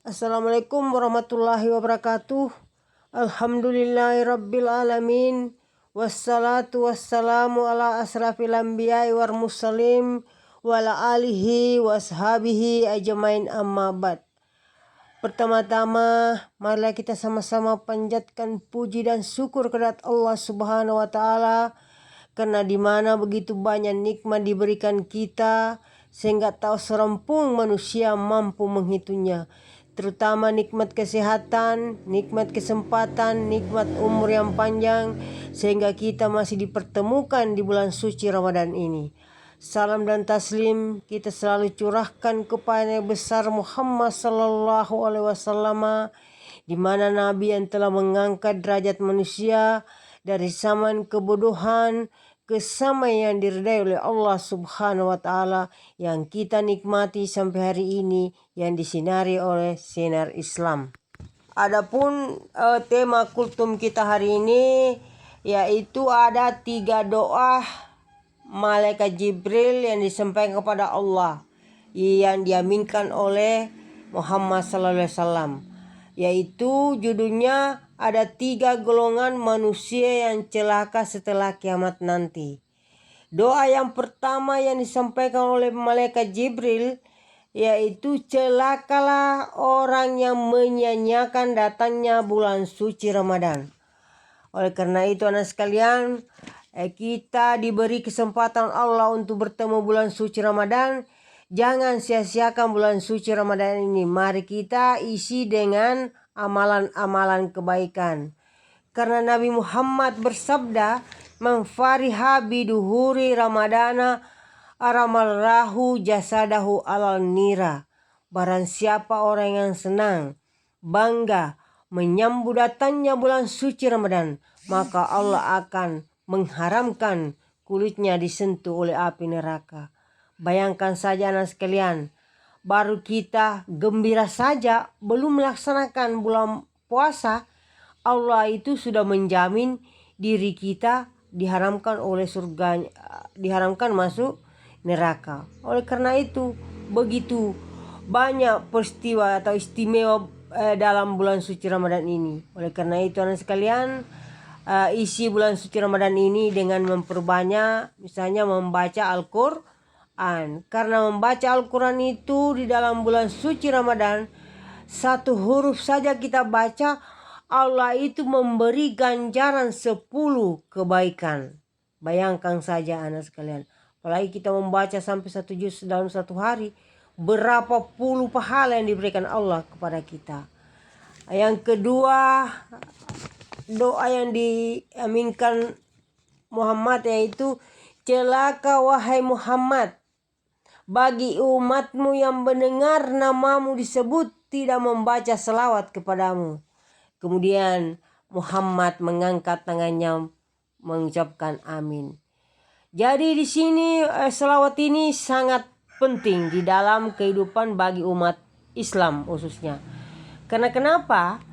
Assalamualaikum warahmatullahi wabarakatuh. Alhamdulillahirabbil alamin. Wassalatu wassalamu ala asrafil anbiya'i wal mursalin wa ala alihi wa ashabihi ajmain, amma ba'd. Pertama-tama marilah kita sama-sama panjatkan puji dan syukur kepada Allah Subhanahu wa taala, karena di mana begitu banyak nikmat diberikan kita sehingga tak seorang pun manusia mampu menghitungnya. Terutama nikmat kesehatan, nikmat kesempatan, nikmat umur yang panjang, sehingga kita masih dipertemukan di bulan suci Ramadan ini. Salam dan taslim kita selalu curahkan kepada Nabi besar Muhammad sallallahu alaihi wasallam, di mana Nabi yang telah mengangkat derajat manusia dari zaman kebodohan ke sama yang diridai oleh Allah Subhanahu wa taala, yang kita nikmati sampai hari ini, yang disinari oleh sinar Islam. Adapun tema kultum kita hari ini yaitu ada 3 doa malaikat Jibril yang disampaikan kepada Allah yang diaminkan oleh Muhammad sallallahu alaihi wasallam, yaitu judulnya ada 3 golongan manusia yang celaka setelah kiamat nanti. Doa yang pertama yang disampaikan oleh malaikat Jibril yaitu celakalah orang yang menyanyiakan datangnya bulan suci Ramadan. Oleh karena itu anak sekalian, kita diberi kesempatan Allah untuk bertemu bulan suci Ramadan. Jangan sia-siakan bulan suci Ramadan ini. Mari kita isi dengan amalan-amalan kebaikan. Karena Nabi Muhammad bersabda, "Man fariha biduhuri Ramadana aramallahu jasadahu alal nira." Barang siapa orang yang senang, bangga menyambut datangnya bulan suci Ramadan, maka Allah akan mengharamkan kulitnya disentuh oleh api neraka. Bayangkan saja anak sekalian, baru kita gembira saja belum melaksanakan bulan puasa, Allah itu sudah menjamin diri kita diharamkan oleh surga, diharamkan masuk neraka. Oleh karena itu begitu banyak peristiwa atau istimewa dalam bulan suci Ramadan ini. Oleh karena itu anak sekalian, isi bulan suci Ramadan ini dengan memperbanyak misalnya membaca Al-Quran. Karena membaca Al-Quran itu di dalam bulan suci Ramadan, 1 huruf saja kita baca, Allah itu memberi ganjaran 10 kebaikan. Bayangkan saja anak sekalian, apalagi kita membaca sampai 1 juz dalam 1 hari, berapa puluh pahala yang diberikan Allah kepada kita. Yang kedua, doa yang diaminkan Muhammad yaitu, celaka wahai Muhammad bagi umatmu yang mendengar namamu disebut tidak membaca selawat kepadamu. Kemudian Muhammad mengangkat tangannya mengucapkan amin. Jadi di sini selawat ini sangat penting di dalam kehidupan bagi umat Islam khususnya. Karena kenapa?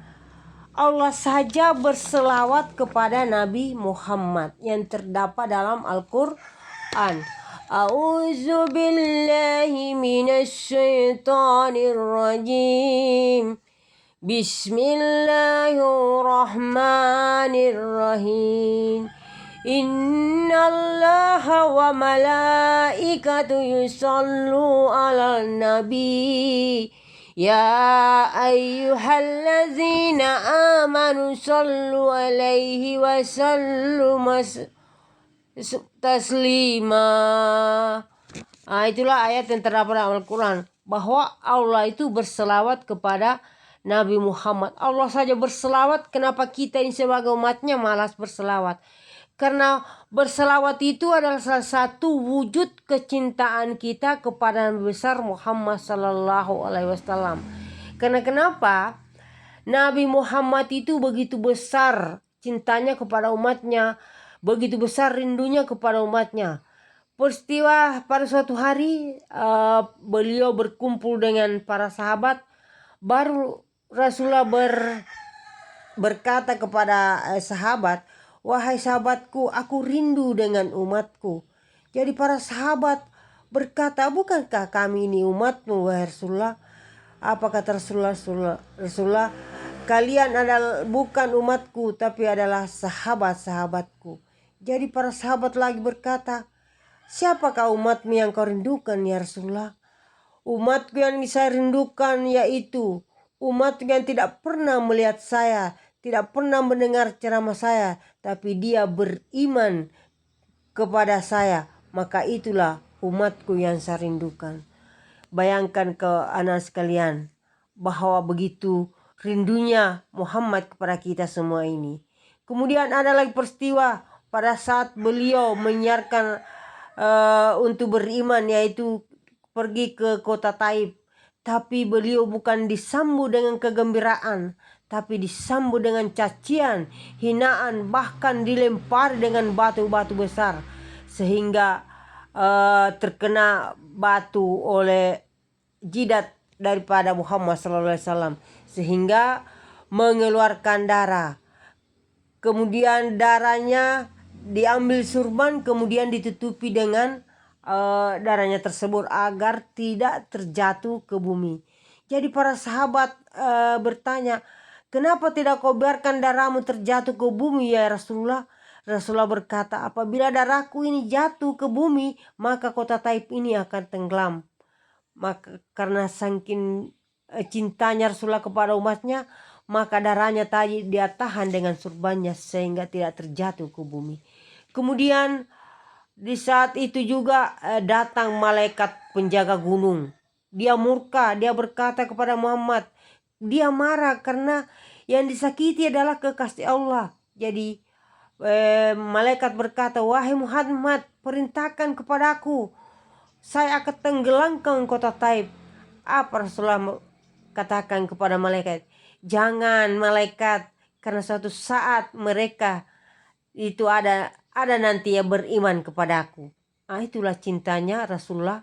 Allah saja berselawat kepada Nabi Muhammad yang terdapat dalam Al-Quran. A'udzu billahi minasy syaithanir rajim. Bismillahirrahmanirrahim. Innallaha wa malaikatu yusallu 'alan nabi. Ya ayyuhallazina amanu sallu alaihi wa sallu taslima. Itulah ayat yang terdapat dalam Al-Quran, bahwa Allah itu berselawat kepada Nabi Muhammad. Allah saja berselawat, kenapa kita ini sebagai umatnya malas berselawat? Karena berselawat itu adalah salah satu wujud kecintaan kita kepada Nabi besar Muhammad sallallahu alaihi wasallam. Karena kenapa? Nabi Muhammad itu begitu besar cintanya kepada umatnya, begitu besar rindunya kepada umatnya. Peristiwa pada suatu hari beliau berkumpul dengan para sahabat, baru Rasulullah berkata kepada sahabat, "Wahai sahabatku, aku rindu dengan umatku." Jadi para sahabat berkata, "Bukankah kami ini umatmu, wahai Rasulullah?" Apa kata Rasulullah, kalian adalah bukan umatku tapi adalah sahabat-sahabatku. Jadi para sahabat lagi berkata, siapakah umatmu yang kau rindukan ya Rasulullah? Umatku yang saya rindukan yaitu umatku yang tidak pernah melihat saya, tidak pernah mendengar ceramah saya, tapi dia beriman kepada saya. Maka itulah umatku yang saya rindukan. Bayangkan ke anak sekalian bahwa begitu rindunya Muhammad kepada kita semua ini. Kemudian ada lagi peristiwa pada saat beliau menyiarkan untuk beriman, yaitu pergi ke kota Taif. Tapi beliau bukan disambut dengan kegembiraan, tapi disambut dengan cacian, hinaan, bahkan dilempar dengan batu-batu besar, sehingga terkena batu oleh jidat daripada Muhammad SAW, sehingga mengeluarkan darah. Kemudian darahnya diambil surban, kemudian ditutupi dengan darahnya tersebut agar tidak terjatuh ke bumi. Jadi para sahabat bertanya, kenapa tidak kau biarkan darahmu terjatuh ke bumi ya Rasulullah? Rasulullah berkata, apabila darahku ini jatuh ke bumi, maka kota Taif ini akan tenggelam. Maka karena saking cintanya Rasulullah kepada umatnya, maka darahnya tadi dia tahan dengan surbannya sehingga tidak terjatuh ke bumi. Kemudian di saat itu juga datang malaikat penjaga gunung. Dia murka, dia berkata kepada Muhammad, dia marah karena yang disakiti adalah kekasih Allah. Jadi malaikat berkata, wahai Muhammad, perintahkan kepadaku, saya akan tenggelamkan kota Taif. Apa Rasulullah katakan kepada malaikat? Jangan malaikat, karena suatu saat mereka itu ada nanti yang beriman kepadaku. Itulah cintanya Rasulullah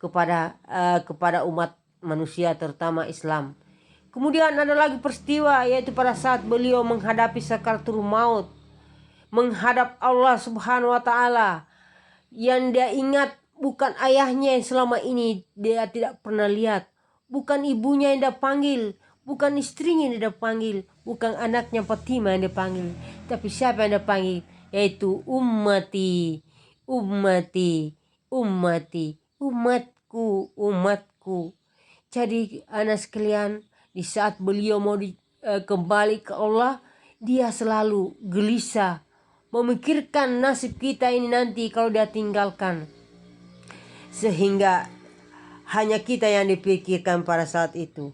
kepada umat manusia, terutama Islam. Kemudian ada lagi peristiwa, yaitu pada saat beliau menghadapi sakaratul maut, menghadap Allah Subhanahu wa Ta'ala. Yang dia ingat bukan ayahnya yang selama ini dia tidak pernah lihat, bukan ibunya yang dia panggil, bukan istrinya yang dia panggil, bukan anaknya Fatimah yang dia panggil, tapi siapa yang dia panggil? Yaitu ummati, ummati, ummati, umatku, umatku. Jadi anak sekalian, di saat beliau mau kembali ke Allah, dia selalu gelisah, memikirkan nasib kita ini nanti kalau dia tinggalkan. Sehingga hanya kita yang dipikirkan pada saat itu.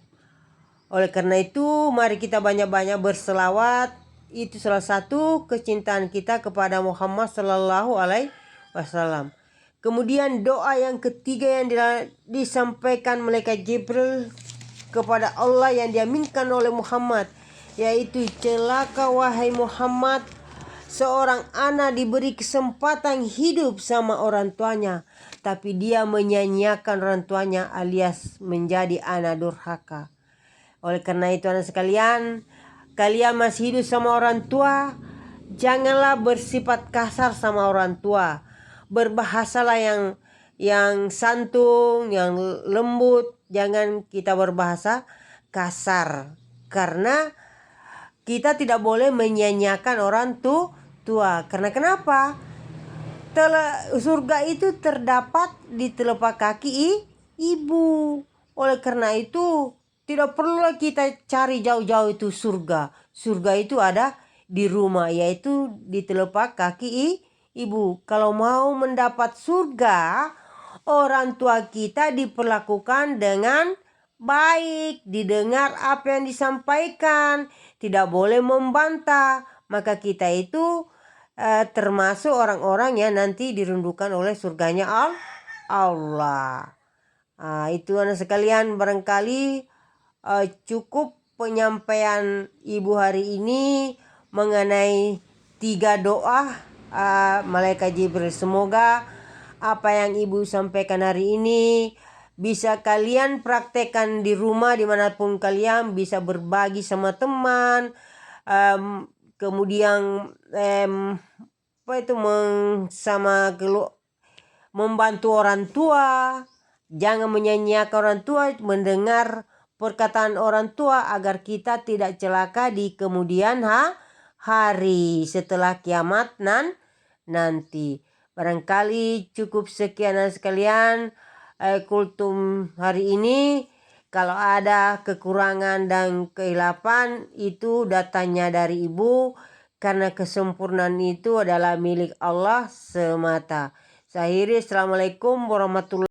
Oleh karena itu, mari kita banyak-banyak berselawat. Itu salah satu kecintaan kita kepada Muhammad Sallallahu Alaihi Wasallam. Kemudian doa yang ketiga yang disampaikan malaikat Jibril kepada Allah yang diaminkan oleh Muhammad, yaitu, celaka wahai Muhammad, seorang anak diberi kesempatan hidup sama orang tuanya, tapi dia menyanyiakan orang tuanya alias menjadi anak durhaka. Oleh karena itu anak sekalian, kalian masih hidup sama orang tua, janganlah bersifat kasar sama orang tua. Berbahasalah yang santun, yang lembut, jangan kita berbahasa kasar. Karena kita tidak boleh menyanyiakan orang tua. Karena kenapa? Surga itu terdapat di telapak kaki ibu. Oleh karena itu tidak perlu kita cari jauh-jauh itu surga. Surga itu ada di rumah, yaitu di telapak kaki ibu. Kalau mau mendapat surga, orang tua kita diperlakukan dengan baik, didengar apa yang disampaikan, tidak boleh membantah. Maka kita itu termasuk orang-orang yang nanti dirindukan oleh surganya Allah. Itu anak sekalian, barangkali cukup penyampaian ibu hari ini mengenai 3 doa malaikat Jibril. Semoga apa yang ibu sampaikan hari ini bisa kalian praktekkan di rumah, dimanapun kalian, bisa berbagi sama teman, kemudian membantu orang tua. Jangan menyanyiakan orang tua, mendengar perkataan orang tua agar kita tidak celaka di kemudian hari setelah kiamat nanti. Barangkali cukup sekian sekalian kultum hari ini. Kalau ada kekurangan dan kehilapan itu datanya dari ibu, karena kesempurnaan itu adalah milik Allah semata. Saya akhiri, Assalamualaikum warahmatullahi wabarakatuh.